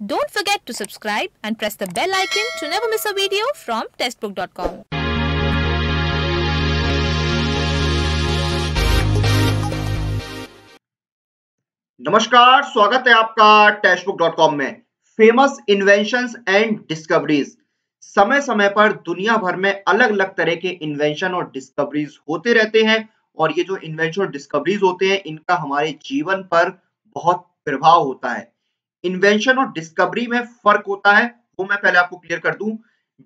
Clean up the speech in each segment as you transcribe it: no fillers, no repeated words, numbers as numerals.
Don't forget to subscribe and press the bell icon to never miss a video from testbook.com. नमस्कार, स्वागत है आपका टेस्टबुक.com में। Famous inventions and discoveries. समय समय पर दुनिया भर में अलग अलग तरह के इन्वेंशन और डिस्कवरीज होते रहते हैं और ये जो इन्वेंशन और डिस्कवरीज होते हैं इनका हमारे जीवन पर बहुत प्रभाव होता है। इन्वेंशन और डिस्कवरी में फर्क होता है वो मैं पहले आपको क्लियर कर दूं।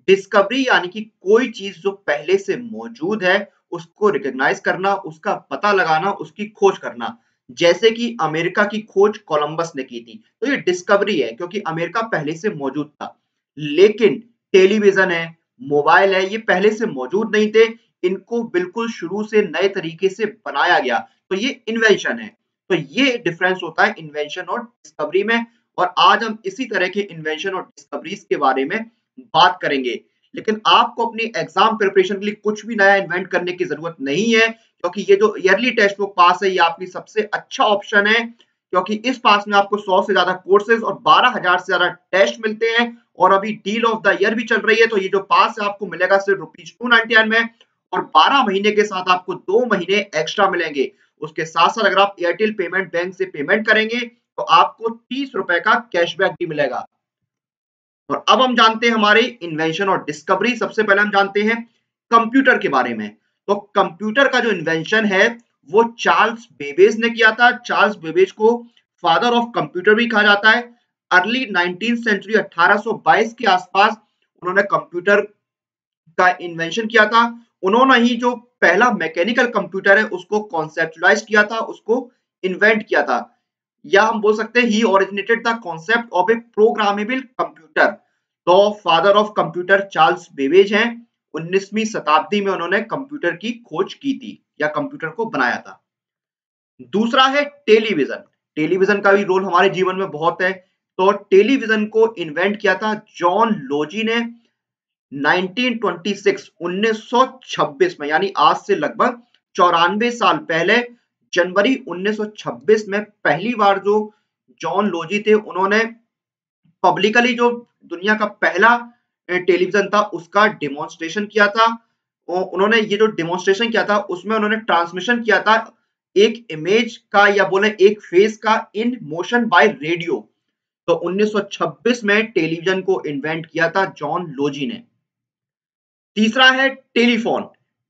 डिस्कवरी यानी कि कोई चीज जो पहले से मौजूद है उसको रिकॉग्नाइज करना, उसका पता लगाना, उसकी खोज करना। जैसे कि अमेरिका की खोज कोलंबस ने की थी, तो ये डिस्कवरी है क्योंकि अमेरिका पहले से मौजूद था। लेकिन टेलीविजन है, मोबाइल है, ये पहले से मौजूद नहीं थे, इनको बिल्कुल शुरू से नए तरीके से बनाया गया, तो ये इन्वेंशन है। तो ये डिफरेंस होता है इन्वेंशन और डिस्कवरी में। और आज हम इसी तरह के इन्वेंशन और डिस्कवरीज के बारे में बात करेंगे। लेकिन आपको अपनी एग्जाम प्रिपरेशन के लिए कुछ भी नया इन्वेंट करने की जरूरत नहीं है, क्योंकि ये जो ईयरली टेस्ट बुक पास है ये आपकी सबसे अच्छा ऑप्शन है, क्योंकि इस पास में आपको 100 से ज्यादा कोर्सेज और 12,000 से ज्यादा टेस्ट मिलते हैं। और अभी डील ऑफ द ईयर भी चल रही है, तो ये जो पास है आपको मिलेगा सिर्फ ₹299 में और 12 महीने के साथ आपको 2 महीने एक्स्ट्रा मिलेंगे। उसके साथ साथ अगर आप एयरटेल पेमेंट बैंक से पेमेंट करेंगे तो आपको ₹30 का कैशबैक भी मिलेगा। और अब हम जानते हैं हमारे इन्वेंशन और डिस्कवरी। सबसे पहले हम जानते हैं कंप्यूटर के बारे में। तो कंप्यूटर का जो इन्वेंशन है वो चार्ल्स बेबेज ने किया था। चार्ल्स बेबेज को फादर ऑफ कंप्यूटर भी कहा जाता है। अर्ली 19th सेंचुरी 1822 के आसपास उन्होंने कंप्यूटर का इन्वेंशन किया था। उन्होंने ही जो पहला मैकेनिकल कंप्यूटर है उसको कॉन्सेप्चुलाइज किया था, उसको इन्वेंट किया था, या हम बोल सकते हैं he originated the concept of a programmable computer. तो father of computer Charles Babbage हैं। 19वीं शताब्दी में उन्होंने कंप्यूटर की खोज की थी या कंप्यूटर को बनाया था। दूसरा है टेलीविजन। टेलीविजन का भी रोल हमारे जीवन में बहुत है। तो टेलीविजन को इन्वेंट किया था जॉन लोजी ने 1926 में, यानी आज से लगभग 94 साल पहले जनवरी 1926 में पहली बार जो जॉन लोजी थे उन्होंने पब्लिकली जो दुनिया का पहला टेलीविजन था उसका डेमोन्स्ट्रेशन किया था। उन्होंने ये जो डेमोन्स्ट्रेशन किया था उसमें उन्होंने ट्रांसमिशन किया था एक इमेज का या बोले एक फेस का इन मोशन बाय रेडियो। तो 1926 में टेलीविजन को इन्वेंट किया था जॉन लोजी ने। तीसरा है टेलीफोन।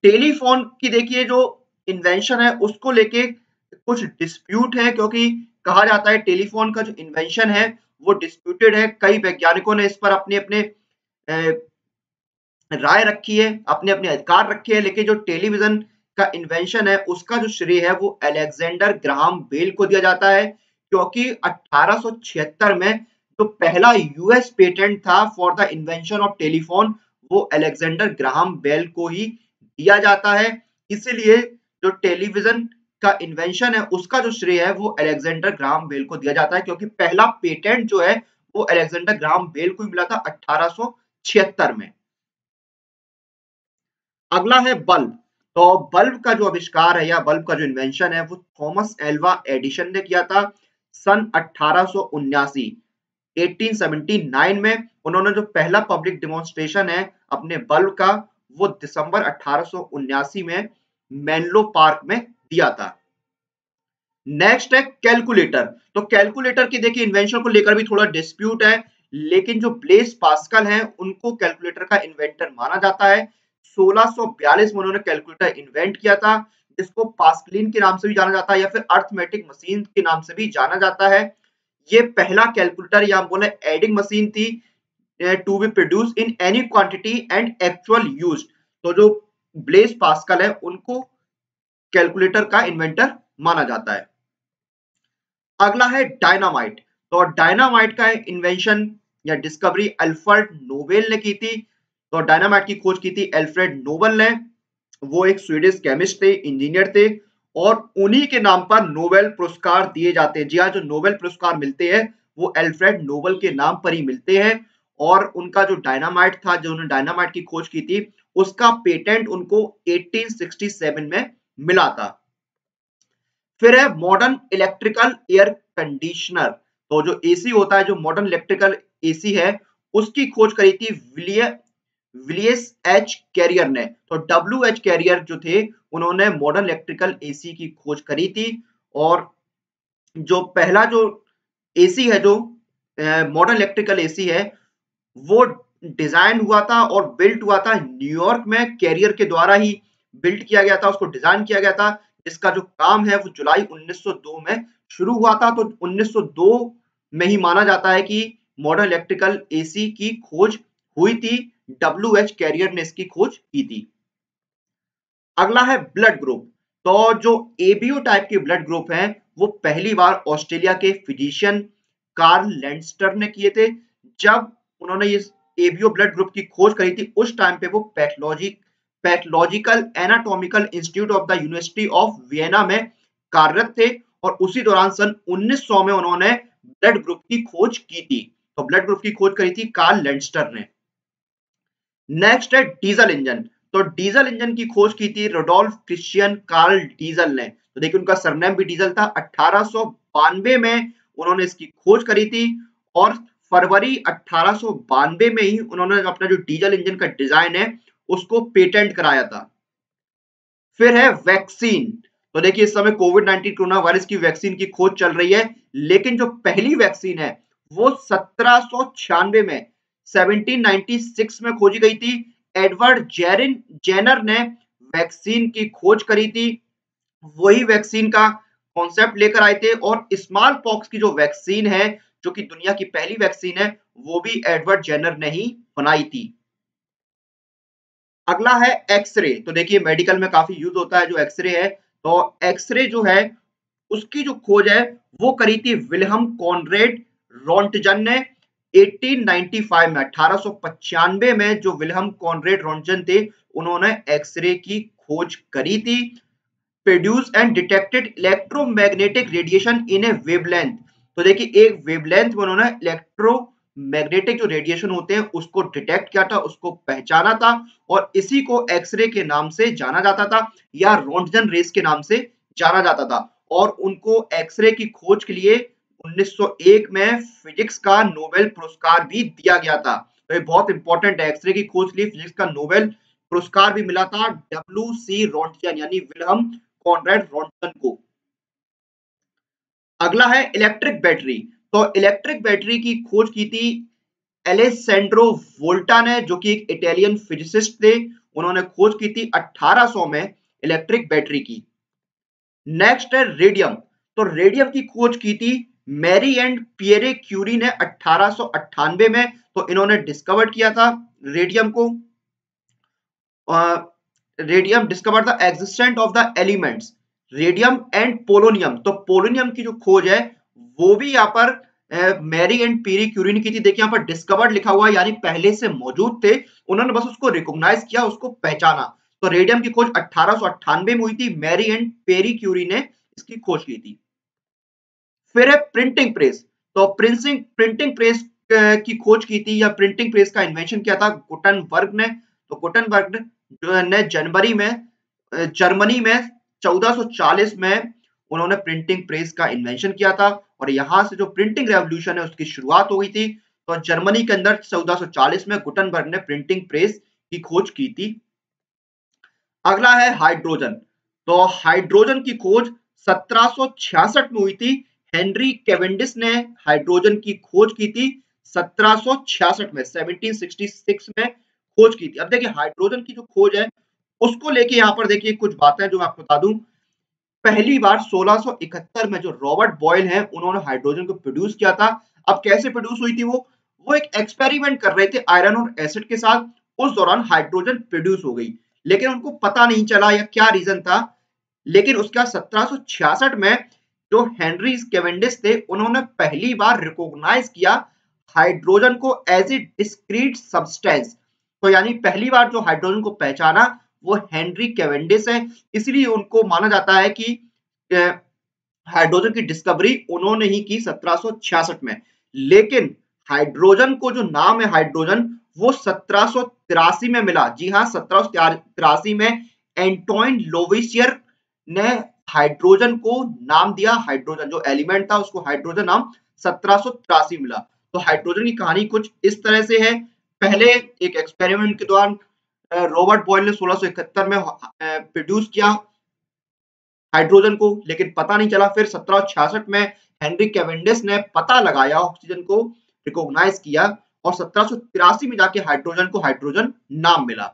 टेलीफोन की देखिए जो इन्वेंशन है उसको लेके कुछ डिस्प्यूट है, क्योंकि कहा जाता है टेलीफोन का जो इन्वेंशन है वो डिस्प्यूटेड है। कई वैज्ञानिकों ने इस पर अपने अपने राय रखी है, अपने अपने अधिकार रखे हैं। लेकिन जो टेलीविजन का इन्वेंशन है उसका जो श्रेय है वो अलेक्जेंडर ग्राहम बेल को दिया जाता है, क्योंकि 1876 में जो पहला यूएस पेटेंट था for the invention of telephone वो अलेक्जेंडर ग्राहम बेल को ही दिया जाता है। इसीलिए जो टेलीविजन का इन्वेंशन है उसका जो श्रेय है वो अलेक्जेंडर ग्राहम बेल को दिया जाता है, क्योंकि पहला पेटेंट जो है वो अलेक्जेंडर ग्राहम बेल को ही मिला था 1876 में। अगला है बल्ब। तो बल्ब का जो आविष्कार है या बल्ब का जो इन्वेंशन है वो थॉमस एल्वा एडिशन ने किया था सन 1879 1879 में। उन्होंने जो पहला पब्लिक डेमोन्स्ट्रेशन है अपने बल्ब का वो दिसंबर 1879 में मेनलो पार्क में दिया था। नेक्स्ट है कैलकुलेटर। तो कैलकुलेटर की देखिए इन्वेंशन को लेकर भी थोड़ा डिस्प्यूट है, लेकिन जो ब्लेस पास्कल हैं उनको कैलकुलेटर का इन्वेंटर माना जाता है। 1642 में उन्होंने कैलकुलेटर इन्वेंट किया था, जिसको पास्कलिन के नाम से भी जाना जाता है या फिर अर्थमेटिक मशीन के नाम से भी जाना जाता है। ये पहला कैलकुलेटर या बोले एडिंग मशीन थी to be produce in any quantity and actual used. तो जो ब्लेस पास्कल है उनको कैलकुलेटर का इन्वेंटर माना जाता है। अगला है डायनामाइट। तो डायनामाइट का इन्वेंशन या डिस्कवरी अल्फ्रेड नोबेल ने की थी। तो डायनामाइट की खोज की थी अल्फ्रेड नोबेल ने। वो एक स्वीडिश केमिस्ट थे, इंजीनियर थे, और उन्हीं के नाम पर नोबेल पुरस्कार दिए जाते हैं। जी हाँ, जो नोबेल पुरस्कार मिलते हैं वो अल्फ्रेड नोबेल के नाम पर ही मिलते हैं। और उनका जो डायनामाइट था, जो उन्होंने डायनामाइट की खोज की थी, उसका पेटेंट उनको 1867 में मिला था। फिर है मॉडर्न इलेक्ट्रिकल एयर कंडीशनर। तो जो एसी होता है, जो मॉडर्न इलेक्ट्रिकल एसी है, उसकी खोज करी थी विलियस एच कैरियर ने। तो डब्ल्यू एच कैरियर जो थे, उन्होंने मॉडर्न इलेक्ट्रिकल एसी की खोज करी थी। और जो पहला जो एसी है, जो मॉडर्न इलेक्ट्रिकल एसी है, वो डिजाइन हुआ था और बिल्ट हुआ था न्यूयॉर्क में, कैरियर के द्वारा ही बिल्ट किया गया था, उसको डिजाइन किया गया था। इसका जो काम है वो जुलाई 1902 में शुरू हुआ था। तो 1902 में ही माना जाता है कि मॉडर्न इलेक्ट्रिकल एसी की खोज हुई थी। डब्ल्यू एच कैरियर ने इसकी खोज की थी। अगला है ब्लड ग्रुप। तो जो एबीओ टाइप के ब्लड ग्रुप हैं, वो पहली बार ऑस्ट्रेलिया के फिजिशियन कार्ल लैंडस्टर ने किए थे। जब उन्होंने इस एबीओ ब्लड ग्रुप की खोज करी थी, उस टाइम पे वो pathological anatomical institute of the university of Vienna में कार्यरत थे। और उसी दौरान सन 1900 में उन्होंने ब्लड ग्रुप की खोज की थी। तो ब्लड ग्रुप की खोज करी थी कार्ल लैंडस्टर ने। नेक्स्ट है डीजल इंजन। तो डीजल इंजन की खोज की थी रोडोल्फ क्रिश्चियन कार्ल डीजल ने। तो देखिए उनका सरनेम भी डीजल था। 1892 में उन्होंने इसकी खोज करी थी और फरवरी 1892 में ही उन्होंने अपना जो डीजल इंजन का डिजाइन है उसको पेटेंट कराया था। फिर है वैक्सीन। तो देखिए इस समय कोविड-19 कोरोना वायरस की वैक्सीन की खोज चल रही है, लेकिन जो पहली वैक्सीन है वो 1796 में 1796 में खोजी गई थी। एडवर्ड जेनर ने वैक्सीन की खोज करी थी। वही वैक्सीन का कॉन्सेप्ट लेकर आए थे। और स्मॉल पॉक्स की जो वैक्सीन है, जो कि दुनिया की पहली वैक्सीन है, वो भी एडवर्ड जेनर ने ही बनाई थी। अगला है एक्सरे। तो देखिए मेडिकल में काफी यूज होता है जो एक्सरे है। तो एक्सरे जो है उसकी जो खोज है वो करी थी विल्हम कॉनरेड रोंटजन ने 1895 में। 1895 में जो विल्हम कॉनरेड रोंटजन थे, उन्होंने एक्सरे की खोज करी थी। Produce and detected electromagnetic radiation in A wavelength. तो देखिए एक वेवलेंथ में उन्होंने इलेक्ट्रोमैग्नेटिक जो रेडिएशन होते हैं उसको डिटेक्ट किया था, उसको पहचाना था। और इसी को एक्सरे के नाम से जाना जाता था या रोंटजन रेस के नाम से जाना जाता था। और उनको एक्सरे की खोज के लिए 1901 में फिजिक्स का नोबेल पुरस्कार भी दिया गया था। तो ये बहुत इंपॉर्टेंट है, एक्सरे की खोज के लिए फिजिक्स का नोबेल पुरस्कार भी मिला था डब्ल्यू सी रोंटजन यानी विल्हम कॉनरेड रोंटजन को। अगला है इलेक्ट्रिक बैटरी। तो इलेक्ट्रिक बैटरी की खोज की थी एलेसेंड्रो वोल्टा ने, जो कि एक इटालियन फिजिसिस्ट थे। उन्होंने खोज की थी 1800 में इलेक्ट्रिक बैटरी की। नेक्स्ट है रेडियम। तो रेडियम की खोज की थी मैरी एंड पियरे क्यूरी ने 1898 में। तो इन्होंने डिस्कवर किया था रेडियम को। Radium discover the existent of the elements radium and polonium. तो पोलोनियम की जो खोज है वो भी यहाँ पर मैरी एंड पीरी क्यूरी ने की थी। देखिए यहाँ पर डिस्कवर्ड लिखा हुआ है, यानी पहले से मौजूद थे, उन्होंने बस उसको रिकॉग्नाइज किया, उसको पहचाना। तो रेडियम की खोज 1898 में हुई थी, मैरी एंड पेरी क्यूरी ने इसकी खोज की थी। फिर है प्रिंटिंग प्रेस। तो प्रिंटिंग प्रेस की खोज की थी या प्रिंटिंग प्रेस का इन्वेंशन किया था गुटनबर्ग ने। तो गुटनबर्ग ने जर्मनी में 1440 में उन्होंने प्रिंटिंग प्रेस का इन्वेंशन किया था। और यहां से जो प्रिंटिंग रेवोल्यूशन है उसकी शुरुआत हो गई थी। तो जर्मनी के अंदर 1440 में गुटनबर्ग ने प्रिंटिंग प्रेस की खोज की थी। अगला है हाइड्रोजन। तो हाइड्रोजन की खोज 1766 में हुई थी। हेनरी कैवेंडिश ने हाइड्रोजन की खोज की थी 1766 में, 1766 में खोज की थी। अब देखिए हाइड्रोजन की जो खोज है उसको लेके यहाँ पर देखिए कुछ बातें जो मैं आपको बता दूं। पहली बार 1671 में जो रॉबर्ट बॉयल हैं उन्होंने हाइड्रोजन को प्रोड्यूस किया था। अब कैसे प्रोड्यूस हुई थी वो एक एक्सपेरिमेंट कर रहे थे आयरन और एसिड के साथ। उस दौरान हाइड्रोजन प्रोड्यूस हो गई, लेकिन उनको पता नहीं चला या क्या रीजन था। लेकिन उसके बाद 1766 में जो हेनरी कैवेंडिश थे उन्होंने पहली बार रिकॉग्नाइज किया हाइड्रोजन को एज ए डिस्क्रीट सब्सटेंस। तो यानी पहली बार जो हाइड्रोजन को पहचाना वो हेनरी कैवेंडिश है। इसलिए उनको माना जाता है कि हाइड्रोजन की डिस्कवरी उन्होंने ही की 1766 में। लेकिन हाइड्रोजन को जो नाम है हाइड्रोजन वो 1783 में मिला। जी हाँ, 1783 में एंटोइन लोवेसियर ने हाइड्रोजन को नाम दिया। हाइड्रोजन जो एलिमेंट था उसको हाइड्रोजन नाम 1783 मिला। तो हाइड्रोजन की कहानी कुछ इस तरह से है। पहले एक एक्सपेरिमेंट के दौरान रॉबर्ट बॉयल ने 1671 में प्रोड्यूस किया हाइड्रोजन को, लेकिन पता नहीं चला। फिर 1766 में हेनरी कैवेंडिश ने पता लगाया, ऑक्सीजन को रिकॉग्नाइज किया और 1783 में जाके हाइड्रोजन को हाइड्रोजन नाम मिला।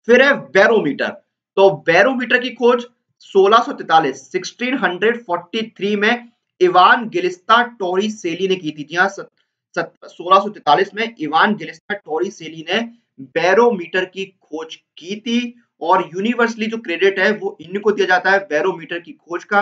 फिर है बैरोमीटर। तो बैरोमीटर की खोज 1643 में इवान गिलिस्ता टोरिसेली ने की थी। जी हाँ, 1643 में इवान गिलिस्ता टोरिसेली ने बैरोमीटर की खोज की थी और यूनिवर्सली जो क्रेडिट है वो इनको दिया जाता है बैरोमीटर की खोज का।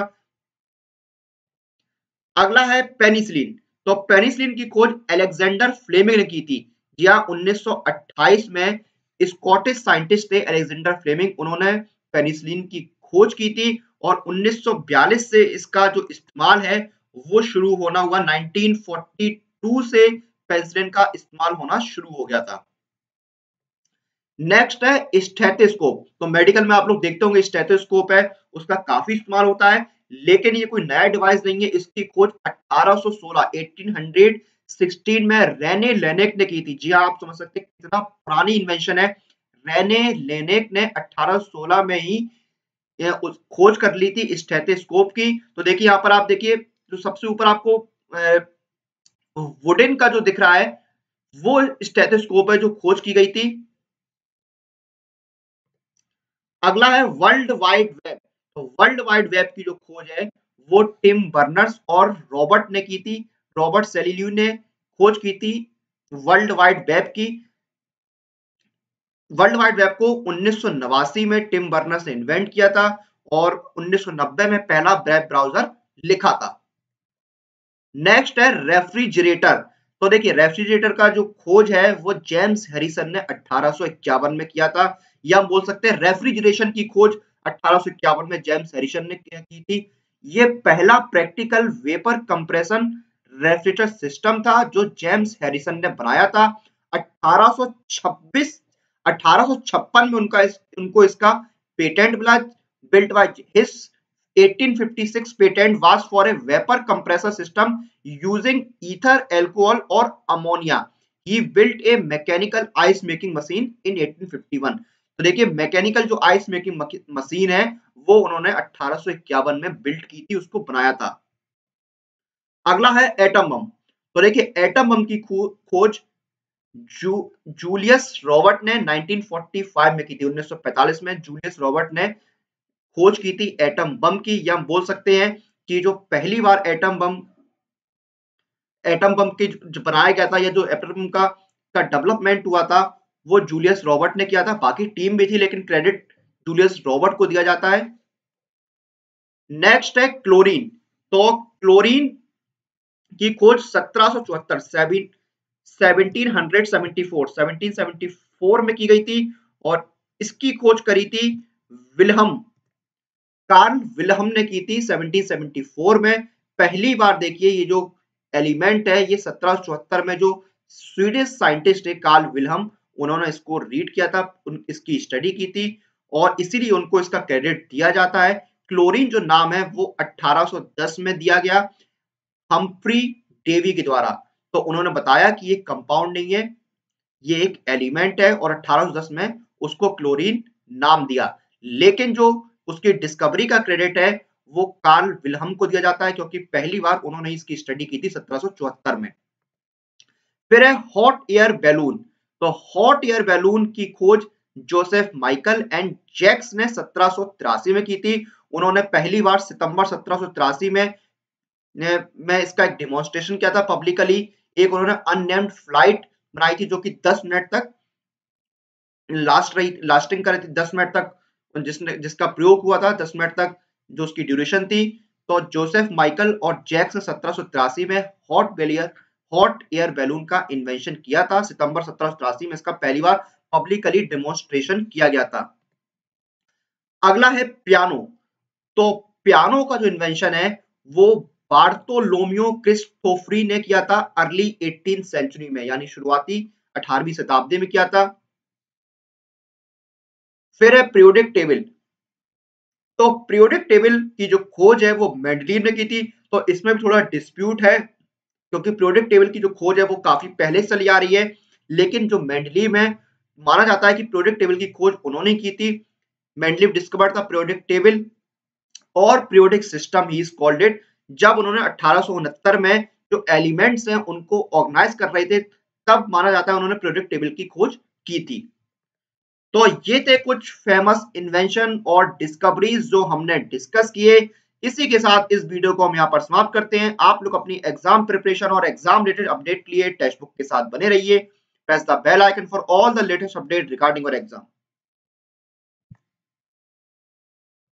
अगला है पेनिसिलिन। तो पेनिसिलिन की खोज अलेक्जेंडर फ्लेमिंग ने की थी। जी हाँ, 1928 में स्कॉटिश साइंटिस्ट थे अलेक्जेंडर फ्लेमिंग, उन्होंने पेनिसिलिन की खोज की थी और 1942 से इसका जो इस्तेमाल है वो शुरू होना हुआ। 1942 से पेनिसिलिन का इस्तेमाल होना शुरू हो गया था। नेक्स्ट है स्टेथोस्कोप। तो मेडिकल में आप लोग देखते होंगे स्टेथोस्कोप है, उसका काफी इस्तेमाल होता है, लेकिन ये कोई नया डिवाइस नहीं है। इसकी खोज 1816 में रेने लेनेक ने की थी। जी हाँ, आप समझ सकते हैं कितना पुरानी इन्वेंशन है। रेने लेनेक ने 1816 में ही खोज कर ली थी स्टेथोस्कोप की। तो देखिए यहाँ पर आप देखिए जो सबसे ऊपर आपको वुडन का जो दिख रहा है वो स्टेथोस्कोप है जो खोज की गई थी। अगला है वर्ल्ड वाइड वेब। तो वर्ल्ड वाइड वेब की जो खोज है वो टिम बर्नर्स और रॉबर्ट ने की थी। रॉबर्ट सेलिल्यू ने खोज की थी वर्ल्ड वाइड वेब की। वर्ल्ड वाइड वेब को 1989 में टिम बर्नर्स ने इन्वेंट किया था और 1990 में पहला वेब ब्राउजर लिखा था। नेक्स्ट है रेफ्रिजरेटर। तो देखिए रेफ्रिजरेटर का जो खोज है वो जेम्स हैरिसन ने 1851 में किया था, या हम बोल सकते हैं रेफ्रिजरेशन की खोज 1851 में जेम्स हैरिसन ने की थी। ये पहला practical vapour compression refrigerator system था जो जेम्स हैरिसन ने बनाया था। 1856 में उनको इसका पेटेंट मिला। Built by his 1856 patent was for a vapor compressor system using ether, alcohol or ammonia. He built a mechanical ice making machine in 1851. तो देखिए मैकेनिकल जो आइस मेकिंग मशीन है वो उन्होंने 1851 में बिल्ड की थी, उसको बनाया था। अगला है एटम बम। तो देखिए एटम बम की खोज जूलियस रॉबर्ट ने 1945 में की थी। 1945 में जूलियस रॉबर्ट ने खोज की थी एटम बम की, या हम बोल सकते हैं कि जो पहली बार एटम बम की जो बनाया गया था या जो एटम बम का डेवलपमेंट हुआ था वो जूलियस रॉबर्ट ने किया था। बाकी टीम भी थी लेकिन क्रेडिट जूलियस रॉबर्ट को दिया जाता है। नेक्स्ट है क्लोरीन। तो क्लोरीन की खोज 1774 में की गई थी और इसकी खोज करी थी कार्ल विल्हम ने की थी 1774 में। पहली बार देखिए ये जो एलिमेंट है ये 1774 में जो स्वीडिश साइंटिस्ट है कार्ल विल्हम, उन्होंने इसको रीड किया था, इसकी स्टडी की थी और इसीलिए उनको इसका क्रेडिट दिया जाता है। क्लोरीन जो नाम है वो 1810 में दिया गया हम्फ्री डेवी के द्वारा। तो उन्होंने बताया कि ये कंपाउंड नहीं है, ये एक एलिमेंट है और 1810 में उसको क्लोरीन नाम दिया। लेकिन जो उसकी डिस्कवरी का क्रेडिट है वो कार्ल विल्हम को दिया जाता है क्योंकि पहली बार उन्होंने इसकी स्टडी की थी 1774 में। फिर है हॉट एयर बैलून। तो हॉट एयर बैलून की खोज जोसेफ माइकल एंड जैक्स ने 1783 में की थी। उन्होंने पहली बार सितंबर 1783 में इसका एक डेमोन्स्ट्रेशन किया था पब्लिकली। एक उन्होंने अननेम्ड फ्लाइट बनाई थी जो कि 10 मिनट तक लास्टिंग कर रही थी, 10 मिनट तक जिसका प्रयोग हुआ था, 10 मिनट तक जो उसकी ड्यूरेशन थी। तो जोसेफ माइकल और जैक्स ने 1783 में हॉट एयर बैलून का इन्वेंशन किया था। सितंबर 1783 में इसका पहली बार पब्लिकली डेमोन्स्ट्रेशन किया गया था। अगला है पियानो। तो पियानो का जो इन्वेंशन है वो बार्टोलोमियो क्रिस्टोफरी ने किया था अर्ली 18th सेंचुरी में, यानी शुरुआती 18वीं शताब्दी में किया था। फिर है पीरियोडिक टेबल। तो पीरियोडिक टेबल की जो खोज है वो मेंडलीव ने की थी। तो इसमें भी थोड़ा डिस्प्यूट है, क्योंकि पीरियोडिक टेबल की जो खोज है वो काफी पहले से चली आ रही है, लेकिन जो मेंडलीव है माना जाता है कि पीरियोडिक टेबल की खोज उन्होंने की थी। Mendeleev discovered the periodic table और periodic system he is called it, जब उन्होंने 1869 में जो एलिमेंट्स हैं उनको ऑर्गेनाइज कर रहे थे, तब माना जाता है उन्होंने पीरियोडिक टेबल की खोज की थी। तो ये थे कुछ फेमस इन्वेंशन और डिस्कवरीज जो हमने डिस्कस किए। इसी के साथ इस वीडियो को हम यहाँ पर समाप्त करते हैं। आप लोग अपनी एग्जाम प्रिपरेशन और एग्जाम रिलेटेड अपडेट के लिए टेक्स्ट बुक के साथ बने रहिए। Press the bell icon for all the latest update regarding your exam.